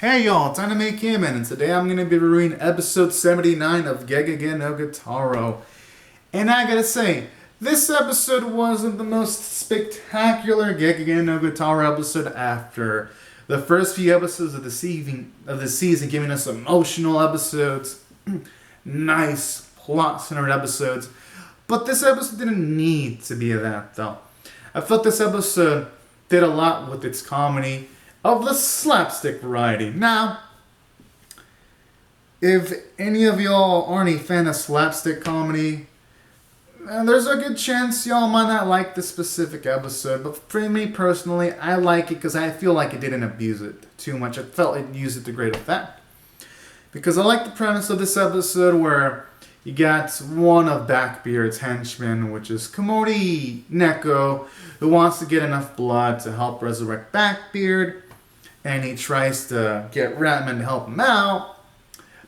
Hey y'all, it's Anime Cameron, and today I'm going to be reviewing episode 79 of Gegege no Kitarou. And I gotta say, this episode wasn't the most spectacular Gegege no Kitarou episode after the first few episodes of the season giving us emotional episodes, nice plot-centered episodes. But this episode didn't need to be that though. I felt this episode did a lot with its comedy of the slapstick variety. Now, if any of y'all aren't a fan of slapstick comedy, there's a good chance y'all might not like this specific episode. But for me personally, I like it because I feel like it didn't abuse it too much. I felt it used it to great effect. Because I like the premise of this episode where you got one of Blackbeard's henchmen, which is Komori Neko, who wants to get enough blood to help resurrect Blackbeard. And he tries to get Ratman to help him out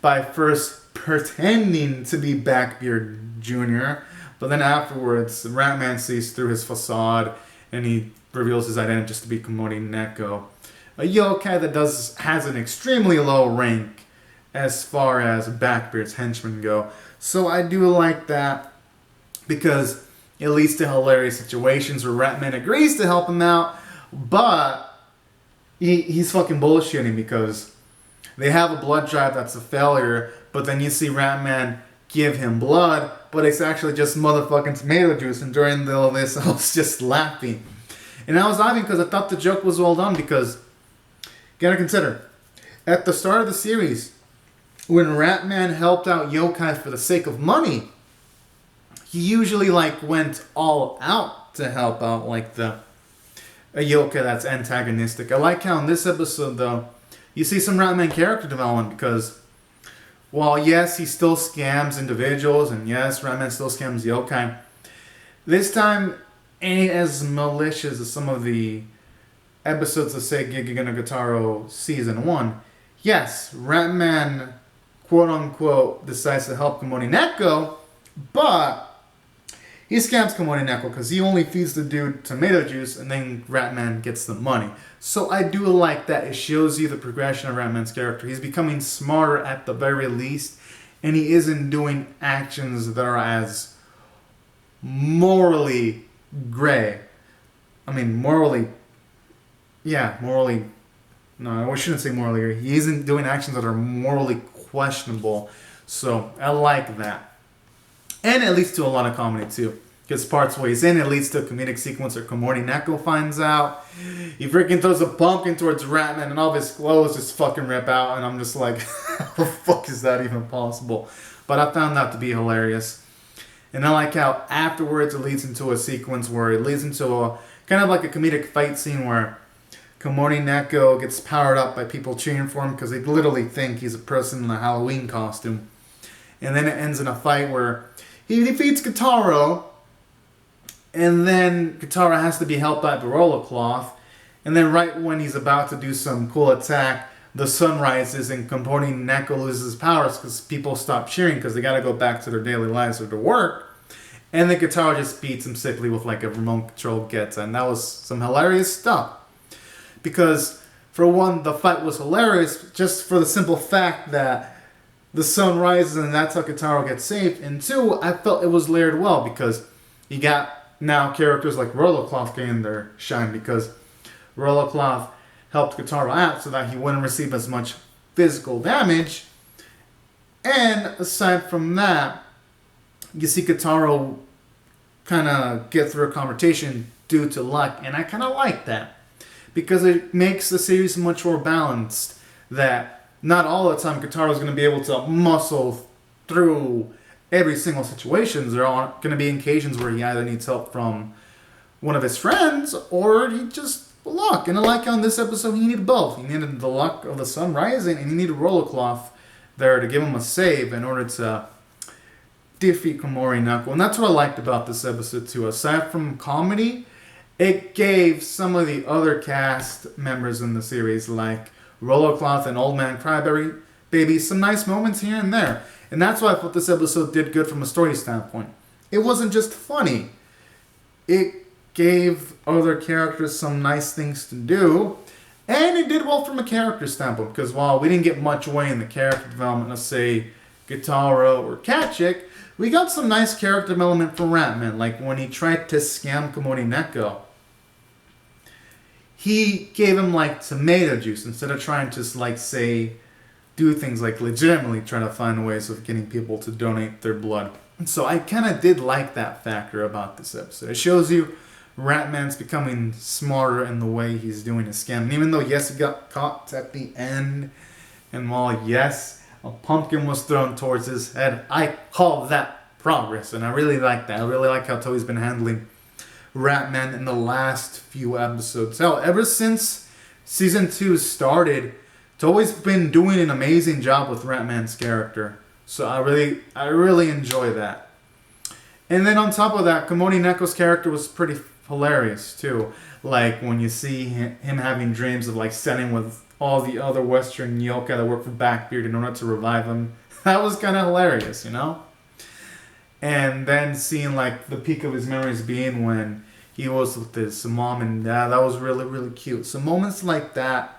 by first pretending to be Blackbeard Jr. But then afterwards, Ratman sees through his facade and he reveals his identity just to be Komori Neko, a yokai that has an extremely low rank as far as Blackbeard's henchmen go. So I do like that because it leads to hilarious situations where Ratman agrees to help him out, but he's fucking bullshitting because they have a blood drive that's a failure, but then you see Ratman give him blood, but it's actually just motherfucking tomato juice, and during all this I was just laughing. And I was laughing because I thought the joke was well done because, you gotta consider, at the start of the series, when Ratman helped out yokai for the sake of money, he usually went all out to help out a yokai that's antagonistic. I like how in this episode, though, you see some Ratman character development because, while yes, he still scams individuals, and yes, Ratman still scams yokai, this time ain't as malicious as some of the episodes of, say, Gegege no Kitarou Season 1. Yes, Ratman, quote-unquote, decides to help Komori Neko, but he scams Komori Neko because he only feeds the dude tomato juice and then Ratman gets the money. So I do like that. It shows you the progression of Ratman's character. He's becoming smarter at the very least, and he isn't doing actions that are as morally gray. I mean, morally, no, I shouldn't say morally gray. He isn't doing actions that are morally questionable. So I like that. And it leads to a lot of comedy too. Because parts where he's in, it leads to a comedic sequence where Komori Neko finds out. He freaking throws a pumpkin towards Ratman and all of his clothes just fucking rip out. And I'm just like, how the fuck is that even possible? But I found that to be hilarious. And I like how afterwards it leads into a sequence where it leads into a kind of like a comedic fight scene where Komori Neko gets powered up by people cheering for him because they literally think he's a person in a Halloween costume. And then it ends in a fight where he defeats Kitarou, and then Kitarou has to be helped by the roller cloth, and then right when he's about to do some cool attack, the sun rises and Komori Neko loses his powers because people stop cheering because they gotta go back to their daily lives or to work, and then Kitarou just beats him sickly with a remote control Getza, and that was some hilarious stuff. Because, for one, the fight was hilarious just for the simple fact that the sun rises and that's how Kitarou gets saved. And two, I felt it was layered well because you got now characters like Rollercloth getting their shine because Rollercloth helped Kitarou out so that he wouldn't receive as much physical damage. And aside from that, you see Kitarou kind of get through a confrontation due to luck, and I kind of like that because it makes the series much more balanced. That not all the time Kitarou is going to be able to muscle through every single situation. There are going to be occasions where he either needs help from one of his friends or he just luck. And I like how in this episode he needed both. He needed the luck of the sun rising and he needed Rollercloth there to give him a save in order to defeat Komori Neko. And that's what I liked about this episode too. Aside from comedy, it gave some of the other cast members in the series like Rollercloth and Old Man Cryberry Baby some nice moments here and there. And that's why I thought this episode did good from a story standpoint. It wasn't just funny. It gave other characters some nice things to do. And it did well from a character standpoint, because while we didn't get much way in the character development of, say, Kitarou or Catchick, we got some nice character development from Ratman, like when he tried to scam Komori Neko. He gave him, like, tomato juice instead of trying to, like, say, do things like legitimately try to find ways of getting people to donate their blood. And so I kind of did like that factor about this episode. It shows you Ratman's becoming smarter in the way he's doing his scam. And even though, yes, he got caught at the end, and while, yes, a pumpkin was thrown towards his head, I call that progress. And I really like that. I really like how Toei's been handling Ratman in the last few episodes. Hell, ever since Season 2 started, Toei's been doing an amazing job with Ratman's character. So I really enjoy that. And then on top of that, Komori Neko's character was pretty hilarious too. Like when you see him having dreams of like setting with all the other Western yokai that work for Blackbeard in order to revive him. That was kind of hilarious, you know? And then seeing like the peak of his memories being when he was with his mom and dad. That was really, really cute. So moments like that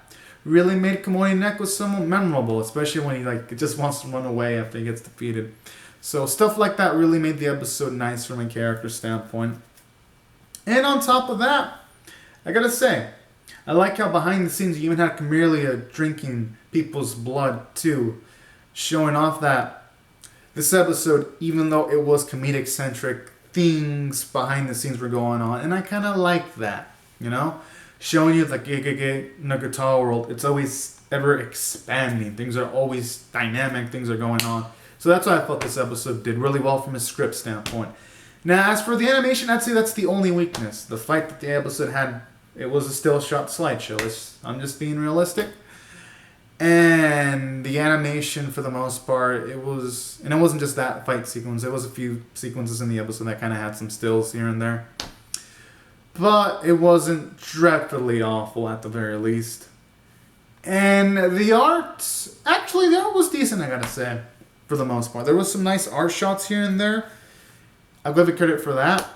really made Komori Neko somewhat memorable, especially when he like just wants to run away after he gets defeated. So stuff like that really made the episode nice from a character standpoint. And on top of that, I gotta say, I like how behind the scenes you even had Camellia drinking people's blood too, showing off that this episode, even though it was comedic centric, things behind the scenes were going on, and I kind of like that, you know, showing you the Gegege no Guitar world. It's always ever expanding. Things are always dynamic. Things are going on. So that's why I thought this episode did really well from a script standpoint. Now, as for the animation, I'd say that's the only weakness. The fight that the episode had, it was a still shot slideshow. I'm just being realistic. And the animation, for the most part, it wasn't just that fight sequence. There was a few sequences in the episode that kind of had some stills here and there. But it wasn't dreadfully awful at the very least. And the art was decent, I gotta say, for the most part. There was some nice art shots here and there. I'll give it credit for that.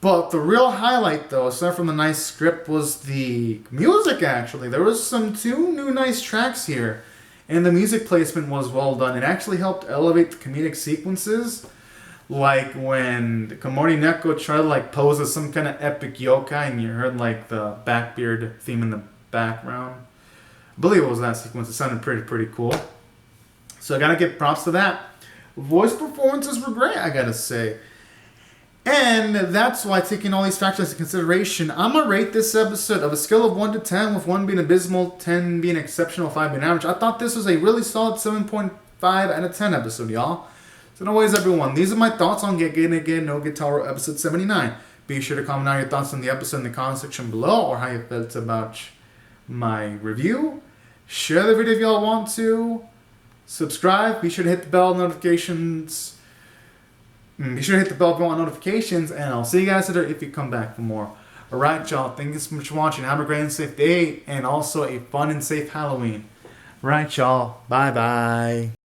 But the real highlight, though, aside from the nice script, was the music, actually. There was two new nice tracks here. And the music placement was well done. It actually helped elevate the comedic sequences. Like when Komori Neko tried to like pose as some kind of epic yokai and you heard like the Blackbeard theme in the background. I believe it was that sequence. It sounded pretty cool. So I gotta give props to that. Voice performances were great, I gotta say. And that's why, taking all these factors into consideration, I'm going to rate this episode of a scale of 1 to 10, with 1 being abysmal, 10 being exceptional, 5 being average. I thought this was a really solid 7.5 out of 10 episode, y'all. So anyways, everyone, these are my thoughts on Gegege no Guitar episode 79. Be sure to comment out your thoughts on the episode in the comment section below, or how you felt about my review. Share the video if y'all want to. Subscribe. Be sure to hit the bell notifications. Be sure to hit the bell if you want notifications, and I'll see you guys later if you come back for more. Alright, y'all. Thank you so much for watching. Have a great and safe day, and also a fun and safe Halloween. Alright, y'all. Bye-bye.